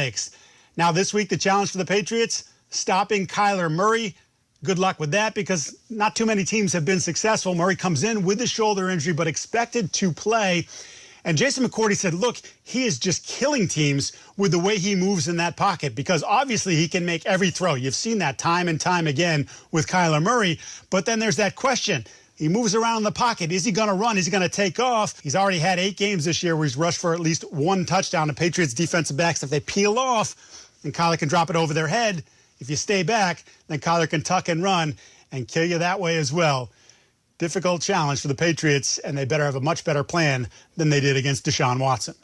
mistakes. Now this week, the challenge for the Patriots, stopping Kyler Murray. Good luck with that because not too many teams have been successful. Murray comes in with a shoulder injury but expected to play. And Jason McCourty said, look, he is just killing teams with the way he moves in that pocket because obviously he can make every throw. You've seen that time and time again with Kyler Murray. But then there's that question. He moves around in the pocket. Is he going to run? Is he going to take off? He's already had 8 games this year where he's rushed for at least 1 touchdown. The Patriots defensive backs, if they peel off, then Kyler can drop it over their head. If you stay back, then Kyler can tuck and run and kill you that way as well. Difficult challenge for the Patriots, and they better have a much better plan than they did against Deshaun Watson.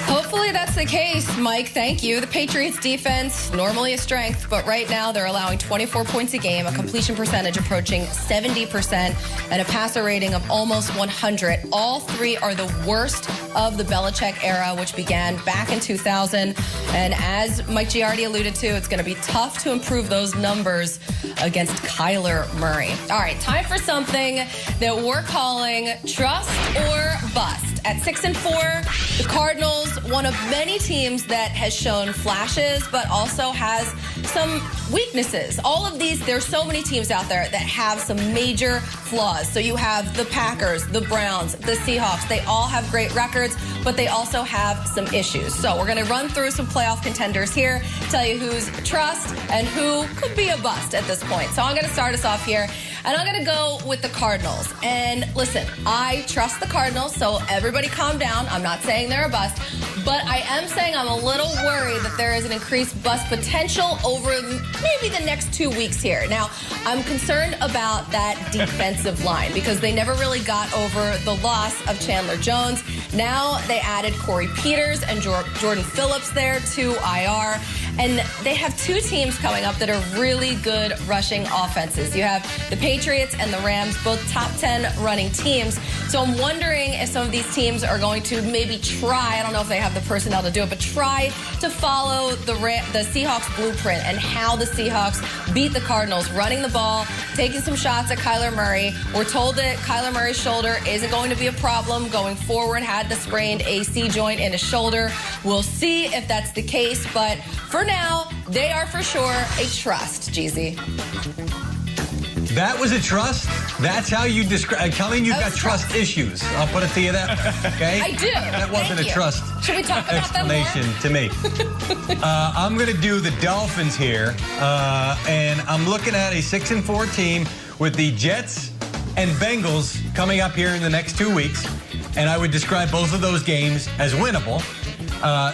Hopefully that's the case, Mike. Thank you. The Patriots defense, normally a strength, but right now they're allowing 24 points a game, a completion percentage approaching 70%, and a passer rating of almost 100. All 3 are the worst of the Belichick era, which began back in 2000. And as Mike Giardi alluded to, it's going to be tough to improve those numbers against Kyler Murray. All right, time for something that we're calling trust or bust. At 6-4, the Cardinals, one of many teams that has shown flashes, but also has some weaknesses. All of these, there's so many teams out there that have some major flaws. So you have the Packers, the Browns, the Seahawks. They all have great records, but they also have some issues. So we're going to run through some playoff contenders here, tell you who's trust and who could be a bust at this point. So I'm going to start us off here, and I'm going to go with the Cardinals. And listen, I trust the Cardinals, so everybody calm down. I'm not saying they're a bust, but I am saying I'm a little worried that there is an increased bust potential over maybe the next 2 weeks here. Now, I'm concerned about that defensive line because they never really got over the loss of Chandler Jones. Now they added Corey Peters and Jordan Phillips there to IR. And they have 2 teams coming up that are really good rushing offenses. You have the Patriots and the Rams, both top 10 running teams. So I'm wondering if some of these teams are going to maybe try, I don't know if they have the personnel to do it, but try to follow the Seahawks blueprint and how the Seahawks beat the Cardinals, running the ball, taking some shots at Kyler Murray. We're told that Kyler Murray's shoulder isn't going to be a problem going forward, had the sprained AC joint in his shoulder. We'll see if that's the case, but for now, they are for sure a trust, Jeezy. That was a trust? That's how you describe... Colleen, you've got trust issues. I'll put it to you that way, okay? I do. That wasn't a trust Should we talk about that more? explanation to me. I'm going to do the Dolphins here, and I'm looking at a 6-4 team with the Jets and Bengals coming up here in the next 2 weeks, and I would describe both of those games as winnable.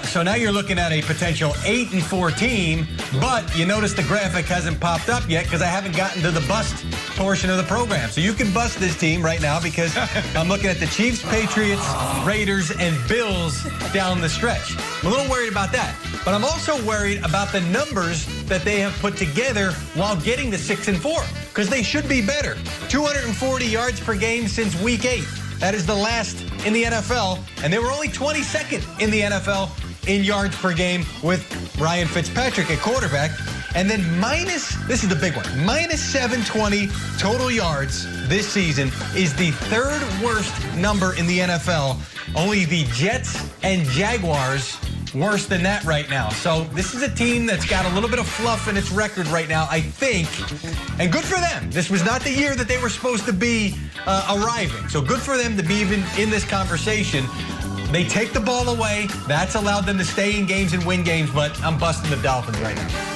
So now you're looking at a potential 8-4 team, but you notice the graphic hasn't popped up yet because I haven't gotten to the bust portion of the program. So you can bust this team right now because I'm looking at the Chiefs, Patriots, Raiders, and Bills down the stretch. I'm a little worried about that, but I'm also worried about the numbers that they have put together while getting to 6-4 because they should be better. 240 yards per game since week 8. That is the last in the NFL, and they were only 22nd in the NFL in yards per game with Ryan Fitzpatrick at quarterback. And then this is the big one, minus 720 total yards this season is the 3rd worst number in the NFL. Only the Jets and Jaguars worse than that right now. So this is a team that's got a little bit of fluff in its record right now, I think. And good for them. This was not the year that they were supposed to be arriving. So good for them to be even in this conversation. They take the ball away. That's allowed them to stay in games and win games, but I'm busting the Dolphins right now.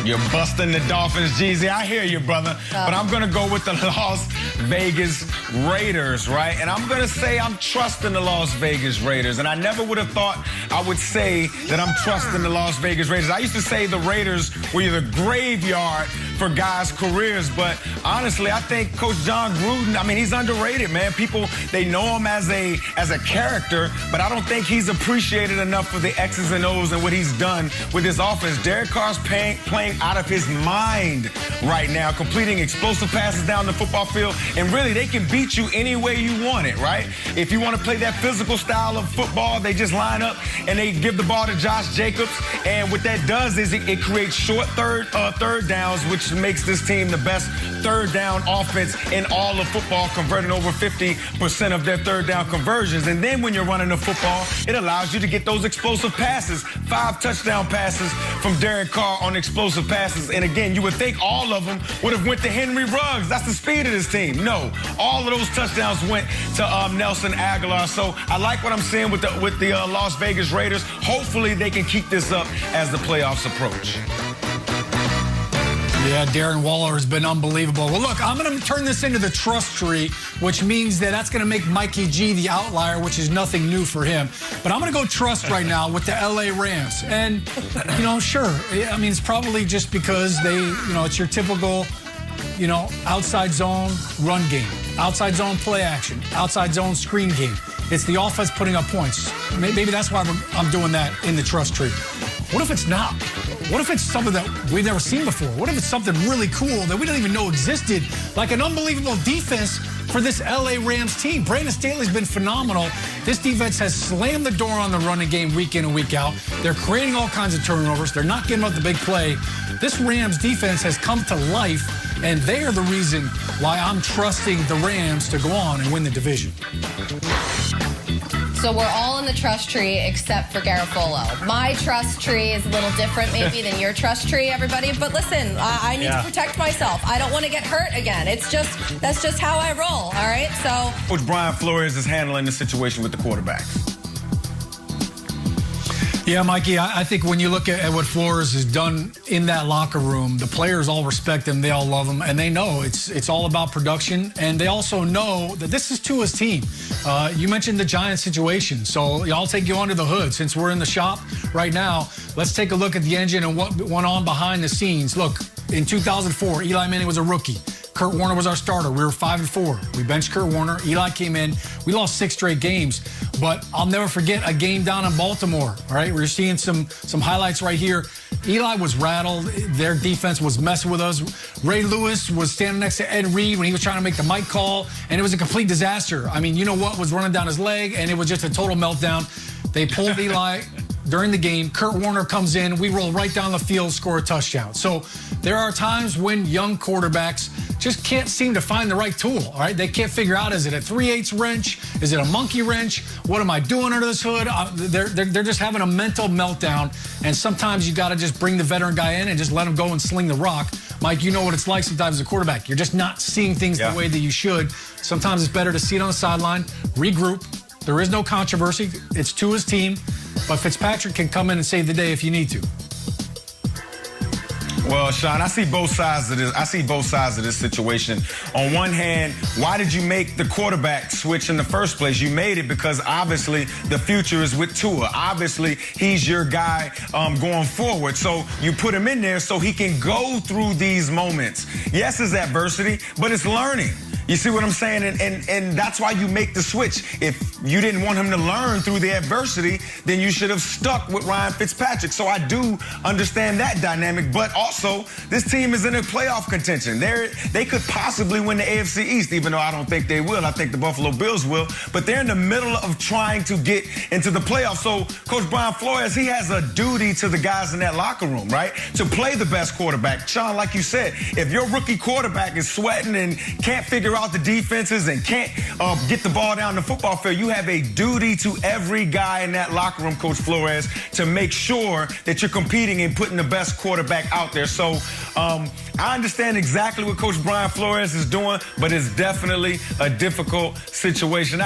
You're busting the Dolphins, Jeezy. I hear you, brother. But I'm going to go with the Las Vegas Raiders, right? And I'm going to say I'm trusting the Las Vegas Raiders. And I never would have thought I would say that I'm trusting the Las Vegas Raiders. I used to say the Raiders were the graveyard for guys' careers. But honestly, I think Coach John Gruden, I mean, he's underrated, man. People, they know him as a character, but I don't think he's appreciated enough for the X's and O's and what he's done with his offense. Derek Carr's playing out of his mind right now, completing explosive passes down the football field, and really they can beat you any way you want it, right? If you want to play that physical style of football, they just line up and they give the ball to Josh Jacobs, and what that does is it creates short third downs, which which makes this team the best third down offense in all of football, converting over 50% of their third down conversions. And then when you're running the football, it allows you to get those explosive passes. 5 touchdown passes from Derek Carr on explosive passes. And again, you would think all of them would have went to Henry Ruggs. That's the speed of this team. No, all of those touchdowns went to Nelson Aguilar. So I like what I'm seeing with the Las Vegas Raiders. Hopefully they can keep this up as the playoffs approach. Yeah, Darren Waller has been unbelievable. Well, look, I'm going to turn this into the trust tree, which means that's going to make Mikey G the outlier, which is nothing new for him. But I'm going to go trust right now with the L.A. Rams. And, sure, I mean, it's probably just because it's your typical, outside zone run game, outside zone play action, outside zone screen game. It's the offense putting up points. Maybe that's why I'm doing that in the trust tree. What if it's not? What if it's something that we've never seen before? What if it's something really cool that we didn't even know existed, like an unbelievable defense for this L.A. Rams team? Brandon Staley's been phenomenal. This defense has slammed the door on the running game week in and week out. They're creating all kinds of turnovers. They're not giving up the big play. This Rams defense has come to life, and they are the reason why I'm trusting the Rams to go on and win the division. So we're all in the trust tree except for Garofalo. My trust tree is a little different maybe than your trust tree, everybody. But listen, I need to protect myself. I don't want to get hurt again. That's just how I roll, all right? So Coach Brian Flores is handling the situation with the quarterbacks. Yeah, Mikey, I think when you look at what Flores has done in that locker room, the players all respect him, they all love him, and they know it's all about production, and they also know that this is Tua's team. You mentioned the Giants situation, so I'll take you under the hood. Since we're in the shop right now, let's take a look at the engine and what went on behind the scenes. Look, in 2004, Eli Manning was a rookie. Kurt Warner was our starter. We were 5-4. We benched Kurt Warner. Eli came in. We lost 6 straight games. But I'll never forget a game down in Baltimore. All right, we're seeing some highlights right here. Eli was rattled. Their defense was messing with us. Ray Lewis was standing next to Ed Reed when he was trying to make the mic call, and it was a complete disaster. I mean, you know what was running down his leg, and it was just a total meltdown. They pulled Eli during the game. Kurt Warner comes in. We roll right down the field, score a touchdown. So there are times when young quarterbacks just can't seem to find the right tool, all right? They can't figure out, is it a 3/8 wrench? Is it a monkey wrench? What am I doing under this hood? They're just having a mental meltdown, and sometimes you got to just bring the veteran guy in and just let him go and sling the rock. Mike, you know what it's like sometimes as a quarterback. You're just not seeing things the way that you should. Sometimes it's better to sit on the sideline, regroup. There is no controversy. It's to his team, but Fitzpatrick can come in and save the day if you need to. Well, Sean, I see both sides of this situation. On one hand, why did you make the quarterback switch in the first place? You made it because obviously the future is with Tua. Obviously, he's your guy going forward. So you put him in there so he can go through these moments. Yes, it's adversity, but it's learning. You see what I'm saying? And that's why you make the switch. If you didn't want him to learn through the adversity, then you should have stuck with Ryan Fitzpatrick. So I do understand that dynamic. But also, this team is in a playoff contention. They could possibly win the AFC East, even though I don't think they will. I think the Buffalo Bills will. But they're in the middle of trying to get into the playoffs. So Coach Brian Flores, he has a duty to the guys in that locker room, right? To play the best quarterback. Sean, like you said, if your rookie quarterback is sweating and can't figure out the defenses and can't get the ball down the football field, you have a duty to every guy in that locker room, Coach Flores, to make sure that you're competing and putting the best quarterback out there. So I understand exactly what Coach Brian Flores is doing, but it's definitely a difficult situation.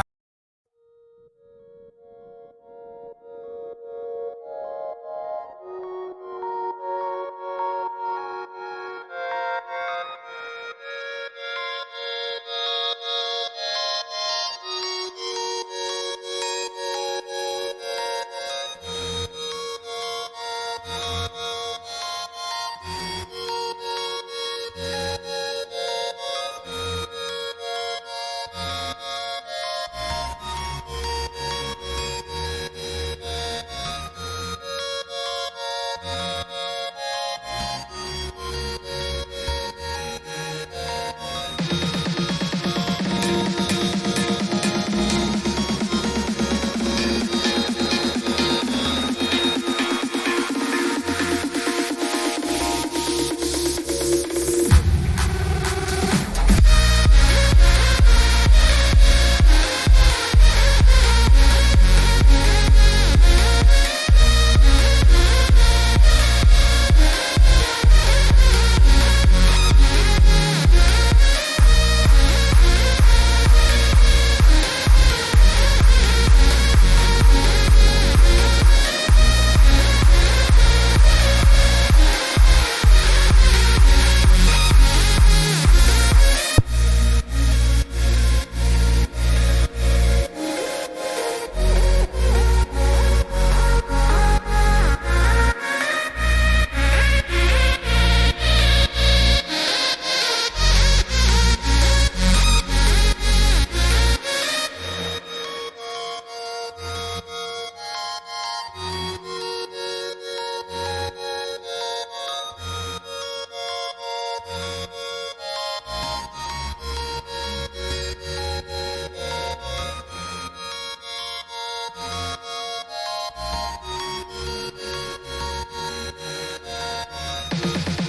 Bye.